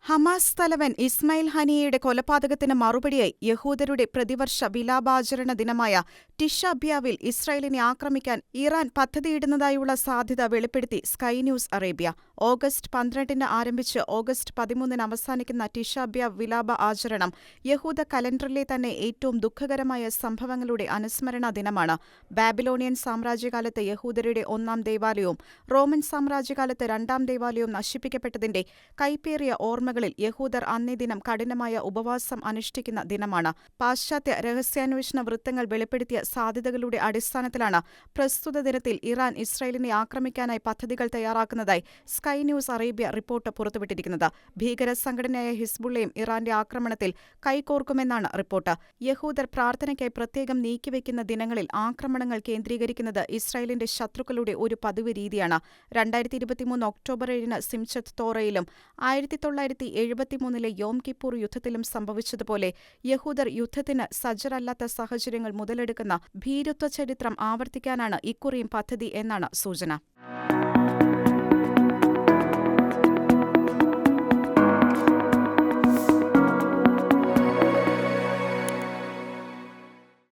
Hamas തലവൻ ഇസ്മായിൽ ഹനിയയുടെ കൊലപാതകത്തിന് മറുപടിയായി യഹൂദരുടെ പ്രതിവർഷ വിലാപാചരണ ദിനമായ ടിഷ ബിയാവിൽ ഇസ്രായേലിനെ ആക്രമിക്കാൻ ഇറാൻ പദ്ധതിയിടുന്നതായുള്ള സാധ്യത വെളിപ്പെടുത്തി സ്കൈ ന്യൂസ് അറേബ്യ. ഓഗസ്റ്റ് 12-ന് ആരംഭിച്ച് ഓഗസ്റ്റ് 13-ന് അവസാനിക്കുന്ന ടിഷ ബിയാവ് വിലാപ ആചരണം യഹൂദ കലണ്ടറിലെ തന്നെ ഏറ്റവും ദുഃഖകരമായ സംഭവങ്ങളുടെ അനുസ്മരണ ദിനമാണ്. ബാബിലോണിയൻ സാമ്രാജ്യകാലത്ത് യഹൂദരുടെ ഒന്നാം ദേവാലയവും റോമൻ സാമ്രാജ്യകാലത്ത് രണ്ടാം ദേവാലയവും നശിപ്പിക്കപ്പെട്ടതിന്റെ കൈപ്പേറിയ ഓർമ്മകളിൽ യഹൂദർ അന്നേ ദിനം കഠിനമായ ഉപവാസം അനുഷ്ഠിക്കുന്ന ദിനമാണ്. പാശ്ചാത്യ രഹസ്യാന്വേഷണ വൃത്തങ്ങൾ വെളിപ്പെടുത്തിയ സാധ്യതകളുടെ അടിസ്ഥാനത്തിലാണ് പ്രസ്തുത ദിനത്തിൽ ഇറാൻ ഇസ്രായേലിനെ ആക്രമിക്കാനായി പദ്ധതികൾ തയ്യാറാക്കുന്നതായി സ്കൈ ന്യൂസ് അറേബ്യ റിപ്പോർട്ട് പുറത്തുവിട്ടിരിക്കുന്നത്. ഭീകര സംഘടനയായ ഹിസ്ബുള്ളയും ഇറാന്റെ ആക്രമണത്തിൽ കൈകോർക്കുമെന്നാണ് റിപ്പോർട്ട്. യഹൂദർ പ്രാർത്ഥനയ്ക്കായി പ്രത്യേകം നീക്കിവെക്കുന്ന ദിനങ്ങളിൽ ആക്രമണങ്ങൾ കേന്ദ്രീകരിക്കുന്നത് ഇസ്രായേലിന്റെ ശത്രുക്കളുടെ ഒരു പതിവ് രീതിയാണ്. 2023 ഒക്ടോബർ 7-ന് സിംചത്ത് തോറയിലും 1973-ലെ യോം കിപ്പൂർ യുദ്ധത്തിലും സംഭവിച്ചതുപോലെ യഹൂദർ യുദ്ധത്തിന് സജ്ജരല്ലാത്ത സാഹചര്യങ്ങൾ മുതലെടുക്കുന്ന ഭീരുത്വ ചരിത്രം ആവർത്തിക്കാനാണ് ഇക്കുറിയും പദ്ധതി എന്നാണ് സൂചന.